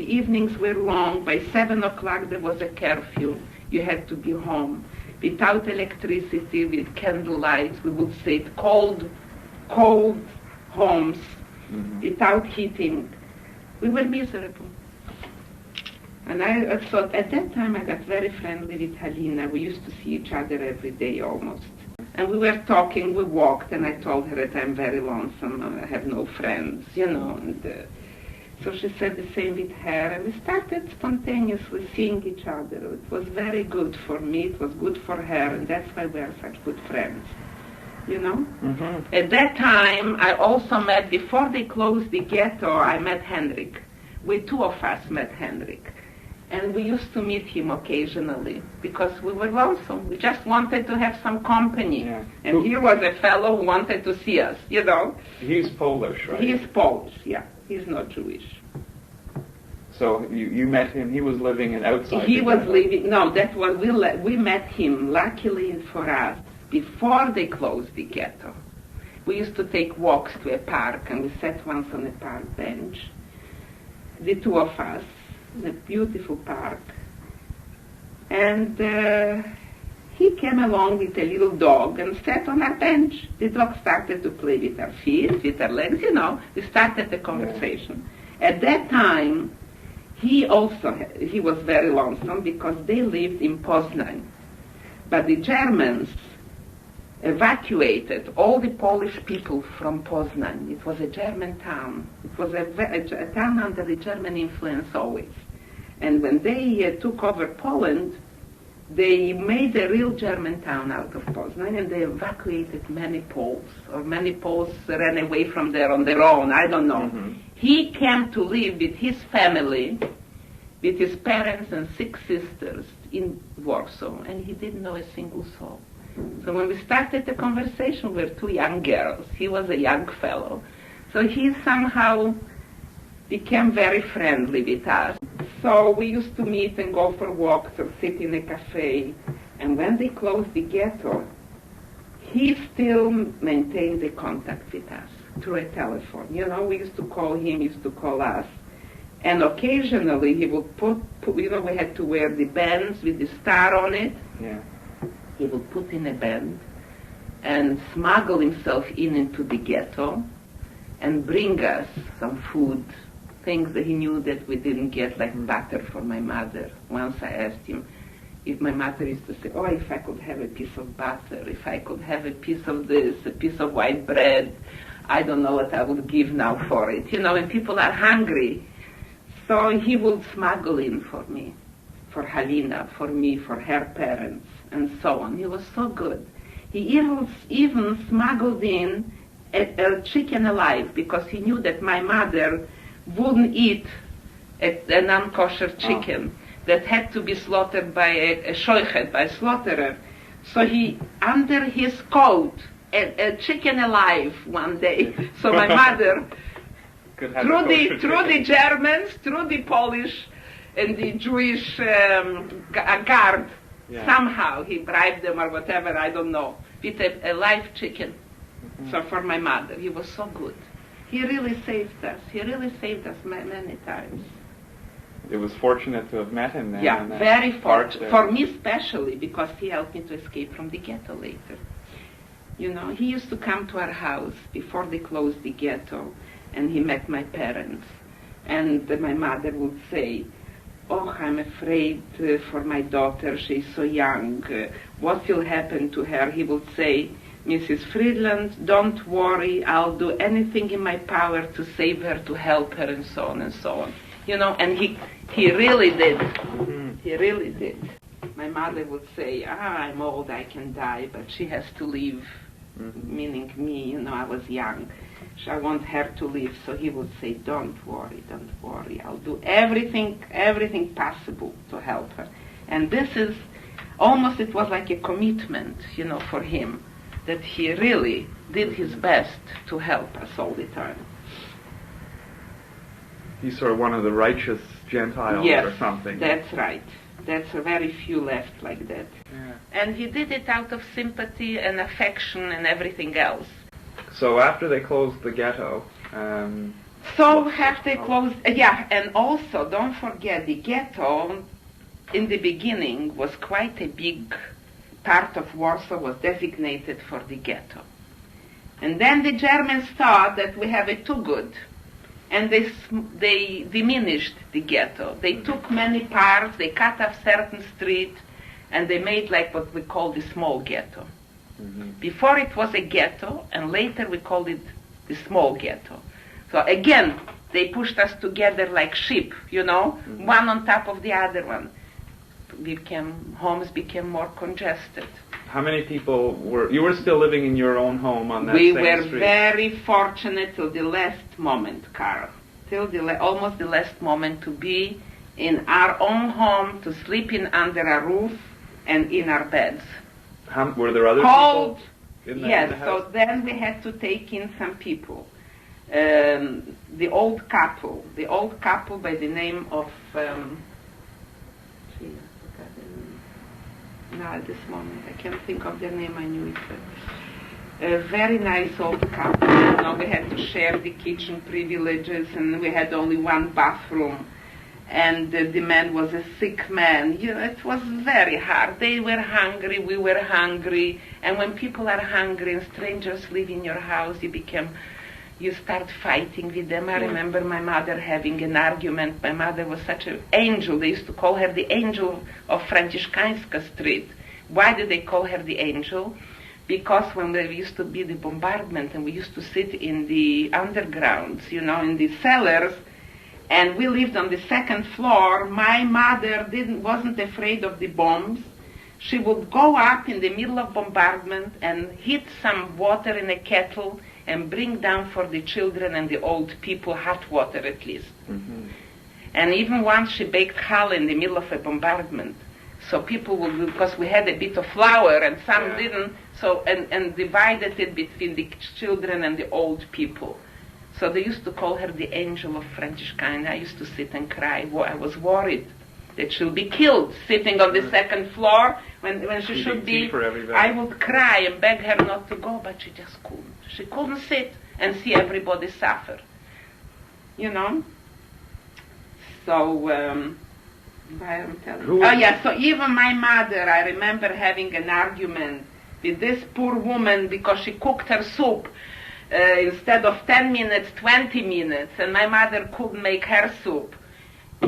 The evenings were long. By 7 o'clock there was a curfew. You had to be home. Without electricity, with candlelight, we would sit cold homes, without heating. We were miserable. And I thought, at that time I got very friendly with Halina. We used to see each other every day almost. And we were talking, we walked, and I told her that I'm very lonesome, I have no friends, And so she said the same with her, and we started spontaneously seeing each other. It was very good for me, it was good for her, and that's why we are such good friends, At that time, I also met, before they closed the ghetto, I met Hendrik. We two of us met Hendrik. And we used to meet him occasionally because we were lonesome. We just wanted to have some company. Yeah. And he was a fellow who wanted to see us, He's Polish, right? He's Polish, yeah. He's not Jewish. So you met him, he was living outside? He was living, we met him, luckily for us, before they closed the ghetto. We used to take walks to a park, and we sat once on a park bench, the two of us, in a beautiful park. And he came along with a little dog and sat on our bench. The dog started to play with our feet, with our legs, We started a conversation. Yeah. At that time, he was very lonesome because they lived in Poznan. But the Germans evacuated all the Polish people from Poznan. It was a German town. It was a town under the German influence always. And when they took over Poland, they made a real German town out of Poznan, and they evacuated many Poles, or many Poles ran away from there on their own, I don't know. Mm-hmm. He came to live with his family, with his parents and 6 sisters in Warsaw, and he didn't know a single soul. So when we started the conversation, we were 2 young girls. He was a young fellow. So he somehow became very friendly with us. So we used to meet and go for walks or sit in a cafe. And when they closed the ghetto, he still maintained the contact with us through a telephone. We used to call him, he used to call us. And occasionally he would put we had to wear the bands with the star on it. Yeah. He would put in a band and smuggle himself into the ghetto and bring us some food, things that he knew that we didn't get, like butter for my mother. Once I asked him if my mother used to say, if I could have a piece of butter, if I could have a piece of this, a piece of white bread, I don't know what I would give now for it. And people are hungry. So he would smuggle in for me, for Halina, for me, for her parents, and so on. He was so good. He even smuggled in a chicken alive, because he knew that my mother wouldn't eat a non-kosher chicken that had to be slaughtered by a shoichet, by a slaughterer. So he, under his coat, a chicken alive one day. So my mother, through the Germans, through the Polish and the Jewish guard, somehow he bribed them or whatever, I don't know, with a live chicken. Mm-hmm. So for my mother, he was so good. He really saved us. He really saved us many times. It was fortunate to have met him then. Yeah, very fortunate. For me especially, because he helped me to escape from the ghetto later. He used to come to our house before they closed the ghetto, and he met my parents. And my mother would say, I'm afraid for my daughter, she's so young. What will happen to her? He would say, Mrs. Friedland, don't worry, I'll do anything in my power to save her, to help her, and so on and so on. And he really did. Mm-hmm. He really did. My mother would say, I'm old, I can die, but she has to live, meaning me, I was young. So I want her to live. So he would say, don't worry, I'll do everything possible to help her. And this is, almost it was like a commitment, for him, that he really did his best to help us all the time. He's sort of one of the righteous Gentiles or something. That's right. That's very few left like that. Yeah. And he did it out of sympathy and affection and everything else. So after they closed the ghetto, So have they closed? Yeah, and also don't forget the ghetto. In the beginning, was quite a big part of Warsaw was designated for the ghetto, and then the Germans thought that we have it too good, and they diminished the ghetto. They took many parts, they cut off certain streets, and they made like what we call the small ghetto. Before it was a ghetto, and later we called it the small ghetto. So again, they pushed us together like sheep, one on top of the other one. Homes became more congested. How many people you were still living in your own home on that We same were street? very fortunate till the last moment, Carl. Till almost the last moment to be in our own home, to sleep under a roof and in our beds. Were there other Cold, people in yes, the house? so then we had to take in some people. The old couple by the name of, now at this moment, I can't think of their name, I knew it, but a very nice old couple. We had to share the kitchen privileges, and we had only one bathroom, and the man was a sick man. It was very hard. They were hungry, we were hungry, and when people are hungry and strangers live in your house, you start fighting with them. I remember my mother having an argument. My mother was such an angel. They used to call her the angel of Franciszkańska Street. Why did they call her the angel? Because when there used to be the bombardment and we used to sit in the undergrounds, in the cellars, and we lived on the second floor, my mother wasn't afraid of the bombs. She would go up in the middle of bombardment and heat some water in a kettle and bring down for the children and the old people hot water at least. And even once she baked challah in the middle of a bombardment. So people would, because we had a bit of flour and some didn't, so and divided it between the children and the old people. So they used to call her the angel of Franciscan. I used to sit and cry. I was worried that she'll be killed sitting on the second floor when she should be. I would cry and beg her not to go, but she just couldn't. She couldn't sit and see everybody suffer. So, so even my mother, I remember having an argument with this poor woman because she cooked her soup instead of 10 minutes, 20 minutes, and my mother couldn't make her soup.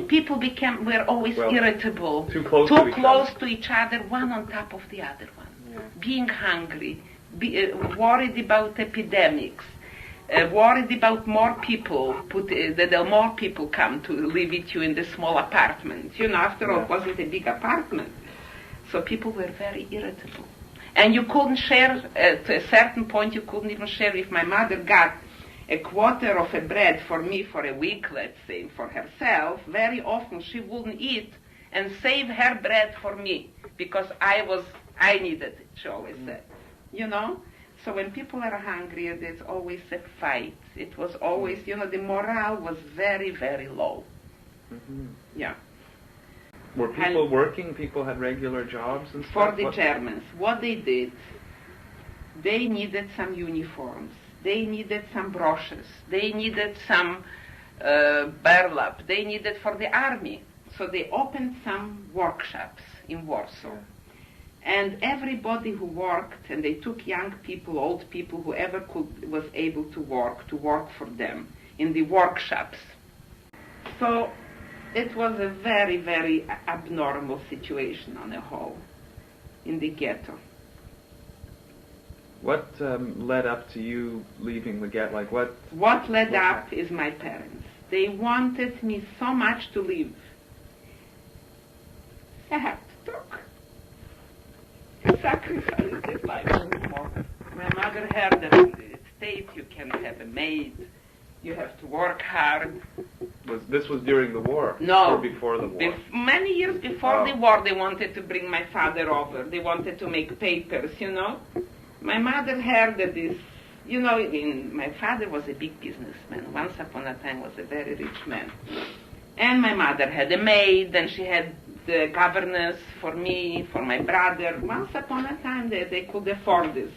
People were always irritable, too close to each other, one on top of the other one, being hungry, worried about epidemics, worried about more people, that more people come to live with you in the small apartment. After all, it wasn't a big apartment. So people were very irritable. And you couldn't share, to a certain point, you couldn't even share. If my mother got a quarter of a bread for me for a week, let's say, for herself, very often she wouldn't eat and save her bread for me because I needed it, she always said. So when people are hungry, there's always a fight. It was always, the morale was very, very low. Yeah. Were people working? People had regular jobs and stuff? For the Germans, what they did, they needed some uniforms. They needed some brushes. They needed some burlap. They needed for the army. So they opened some workshops in Warsaw. And everybody who worked, and they took young people, old people, whoever was able to work for them in the workshops. So it was a very, very abnormal situation on the whole in the ghetto. What led up to you leaving the ghetto? What led up is my parents. They wanted me so much to leave. I have to talk. Sacrifice their life more. My mother heard that in the States you can have a maid, you have to work hard. This was during the war? No. Or before the war? Many years before the war, they wanted to bring my father over. They wanted to make papers, My mother heard that this, my father was a big businessman. Once upon a time was a very rich man. And my mother had a maid, and she had the governess for me, for my brother. Once upon a time, they could afford this,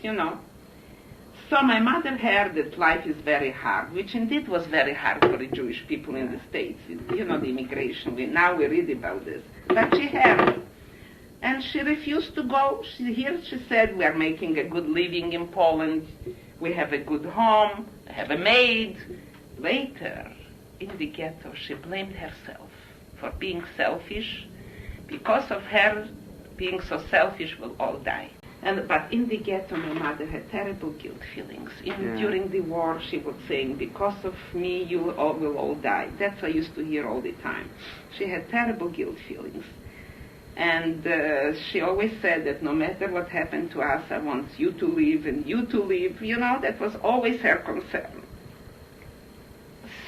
So So my mother heard that life is very hard, which indeed was very hard for the Jewish people in the States. You know, the immigration. Now we read about this. But she heard. And she refused to go. She said, we are making a good living in Poland. We have a good home. I have a maid. Later, in the ghetto, she blamed herself for being selfish. Because of her being so selfish, we'll all die. But in the ghetto, my mother had terrible guilt feelings. During the war, she was saying, because of me, you all will all die. That's what I used to hear all the time. She had terrible guilt feelings. And she always said that no matter what happened to us, I want you to live and you to live. You know, that was always her concern.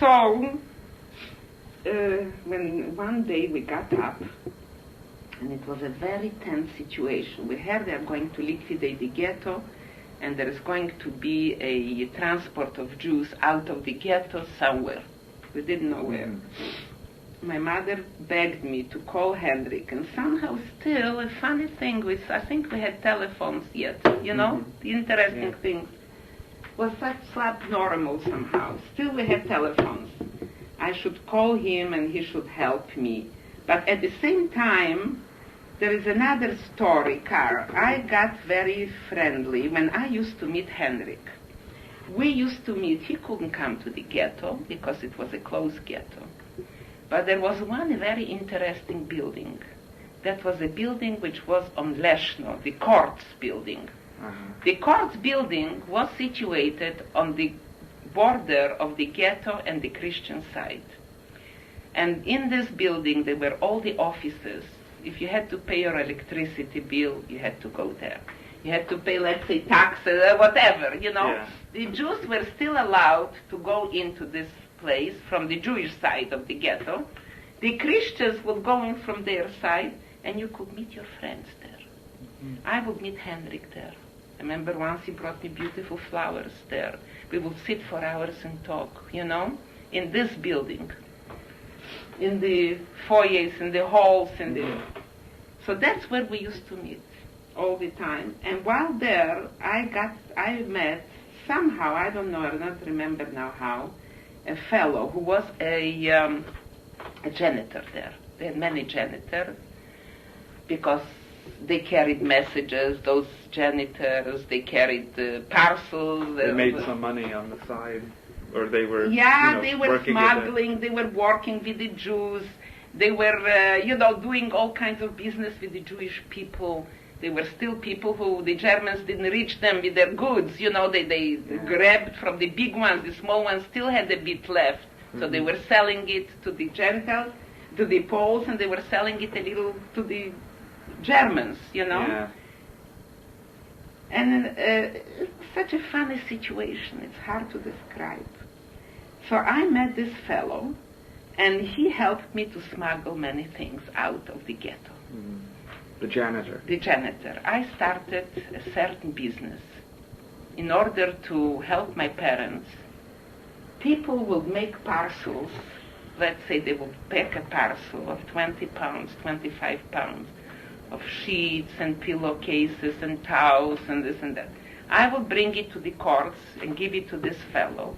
So, when one day we got up, and it was a very tense situation. We heard they are going to liquidate the ghetto, and there is going to be a transport of Jews out of the ghetto somewhere. We didn't know where. My mother begged me to call Hendrik, and somehow still a funny thing was, I think we had telephones yet, you know, the interesting thing was such abnormal somehow. Still we had telephones. I should call him and he should help me. But at the same time, there is another story, Carl. I got very friendly when I used to meet Henrik. We used to meet, he couldn't come to the ghetto because it was a closed ghetto. But there was one very interesting building. That was a building which was on Leszno, the courts building. The courts building was situated on the border of the ghetto and the Christian side. And in this building, there were all the offices. If you had to pay your electricity bill, you had to go there. You had to pay, let's say, taxes, whatever, you know. Yeah. The Jews were still allowed to go into this place from the Jewish side of the ghetto. The Christians would go in from their side, and you could meet your friends there. I would meet Hendrik there. I remember once he brought me beautiful flowers there. We would sit for hours and talk, you know, in this building. In the foyers, in the halls, so that's where we used to meet all the time. And while there, I met somehow, I don't know, I don't remember now how, a fellow who was a janitor there. They had many janitors because they carried messages. Those janitors, they carried parcels. They made some money on the side. Or they were, they were smuggling, they were working with the Jews, they were, doing all kinds of business with the Jewish people. They were still people who, the Germans didn't reach them with their goods, they grabbed from the big ones, the small ones still had a bit left. So they were selling it to the Gentiles, to the Poles, and they were selling it a little to the Germans, Yeah. And it's such a funny situation, it's hard to describe. So I met this fellow, and he helped me to smuggle many things out of the ghetto. The janitor. The janitor. I started a certain business. In order to help my parents, people would make parcels. Let's say they would pack a parcel of 20 pounds, 25 pounds, of sheets and pillowcases and towels and this and that. I would bring it to the courts and give it to this fellow.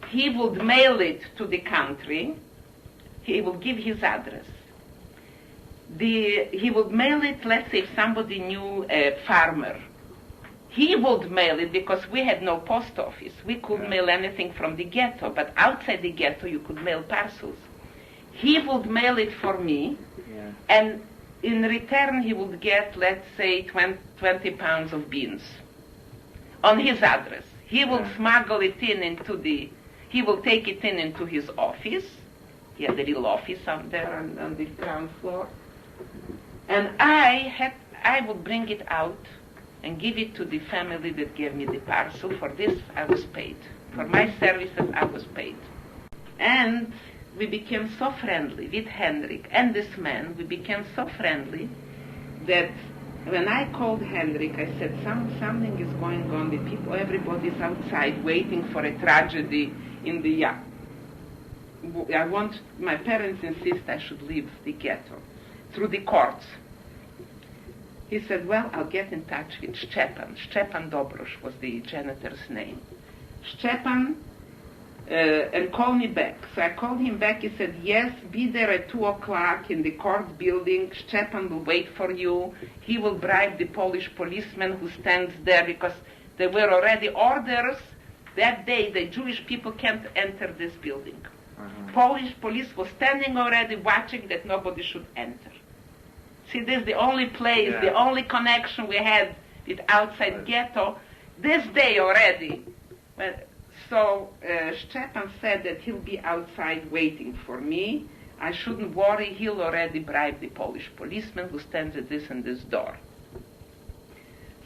He would mail it to the country. He would give his address. He would mail it, let's say if somebody knew a farmer. He would mail it because we had no post office. We couldn't mail anything from the ghetto, but outside the ghetto you could mail parcels. He would mail it for me, and in return he would get, let's say, 20 pounds of beans on his address. He will smuggle it he will take it into his office. He had a little office out there on the ground floor. And I would bring it out and give it to the family that gave me the parcel. For this I was paid. For my services I was paid. And we became so friendly with Hendrik and this man. We became so friendly that when I called Hendrik, I said, something is going on. The people, everybody's outside waiting for a tragedy in the my parents insist I should leave the ghetto through the courts. He said, well, I'll get in touch with Stepan. Stepan Dobrosh was the janitor's name. Stepan, and call me back. So I called him back. He said, yes, be there at 2 o'clock in the court building. Stepan will wait for you. He will bribe the Polish policeman who stands there, because there were already orders that day that Jewish people can't enter this building. Polish police was standing already watching that nobody should enter. See, this is the only place, the only connection we had with outside Ghetto. This day already. So Stepan said that he'll be outside waiting for me. I shouldn't worry, he'll already bribe the Polish policeman who stands at this and this door.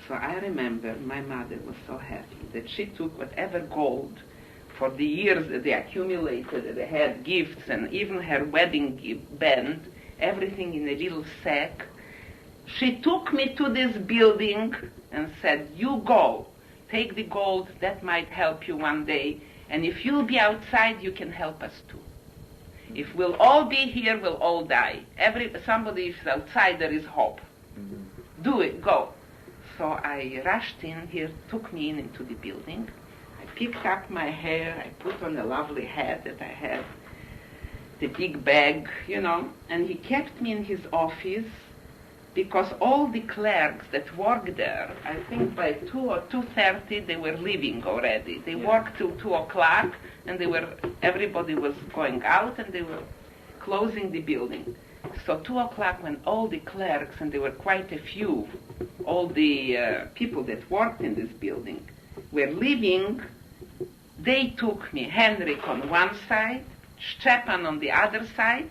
So I remember my mother was so happy that she took whatever gold for the years that they accumulated, that they had gifts, and even her wedding band, everything in a little sack. She took me to this building and said, you go, take the gold, that might help you one day, and if you'll be outside, you can help us too. If we'll all be here, we'll all die. Somebody is outside, there is hope. Do it, go. So I rushed in, he took me into the building. I picked up my hair, I put on a lovely hat that I had, the big bag, and he kept me in his office, because all the clerks that worked there, I think by 2 or 2:30 they were leaving already. They worked till 2 o'clock, and everybody was going out, and they were closing the building. So 2 o'clock, when all the clerks, and there were quite a few, all the people that worked in this building were leaving, they took me, Hendrik on one side, Stepan on the other side,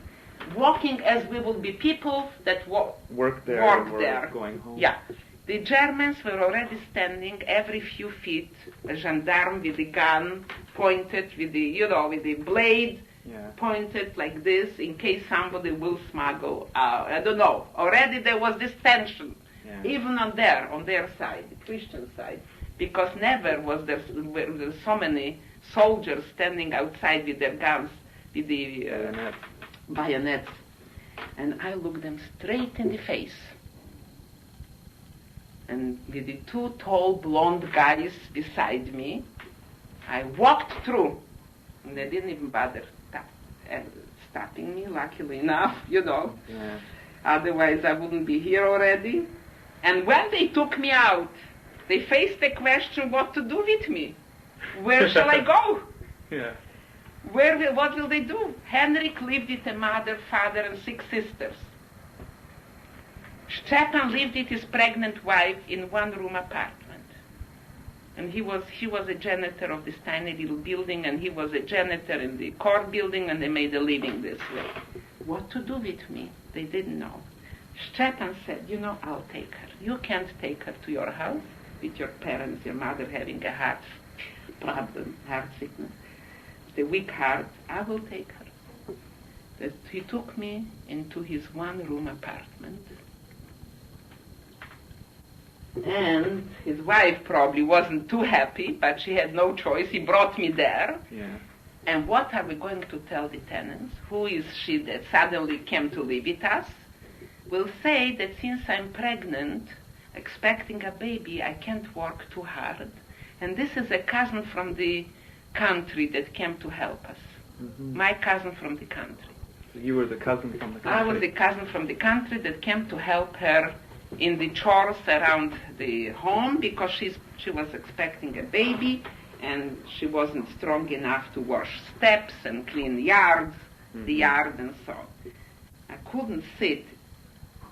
walking as we would be people that worked there. Going home. Yeah. The Germans were already standing every few feet, a gendarme with the gun pointed with the, with the blade, pointed like this in case somebody will smuggle out. I don't know. Already there was this tension, even on their side, the Christian side, because never was there so many soldiers standing outside with their guns, with the bayonets. And I looked them straight in the face. And with the 2 tall blonde guys beside me, I walked through, and they didn't even bother stopping me, luckily enough, Otherwise I wouldn't be here already. And when they took me out, they faced the question what to do with me. Where shall I go? What will they do? Henryk lived with a mother, father, and 6 sisters. Stepan lived with his pregnant wife in 1-room apartment. And he was a janitor of this tiny little building, and he was a janitor in the court building, and they made a living this way. What to do with me? They didn't know. Stepan said, I'll take her. You can't take her to your house with your parents, your mother having a heart problem, heart sickness, the weak heart. I will take her. That he took me into his 1-room apartment. And his wife probably wasn't too happy, but she had no choice. He brought me there. And what are we going to tell the tenants? Who is she that suddenly came to live with us? We'll say that since I'm pregnant, expecting a baby, I can't work too hard. And this is a cousin from the country that came to help us. My cousin from the country. So you were the cousin from the country? I was the cousin from the country that came to help her in the chores around the home, because she was expecting a baby, and she wasn't strong enough to wash steps and clean yards, the yard and so on. I couldn't sit.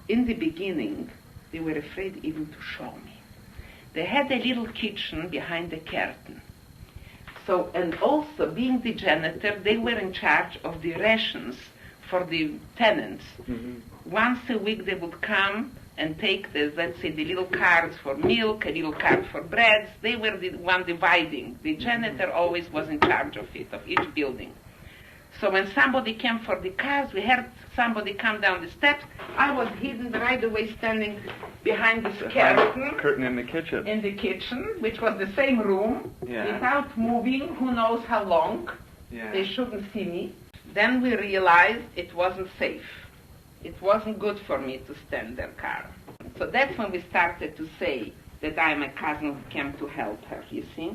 In the beginning, they were afraid even to show me. They had a little kitchen behind the curtain. So, and also being the janitor, they were in charge of the rations for the tenants. Once a week they would come and take the little cards for milk, a little card for breads. They were the one dividing. The janitor always was in charge of it, of each building. So when somebody came for the cards, we heard somebody come down the steps. I was hidden right away, standing behind this curtain in the kitchen. In the kitchen, which was the same room, without moving, who knows how long. They shouldn't see me. Then we realized it wasn't safe. It wasn't good for me to stand there calm. So that's when we started to say that I'm a cousin who came to help her, you see.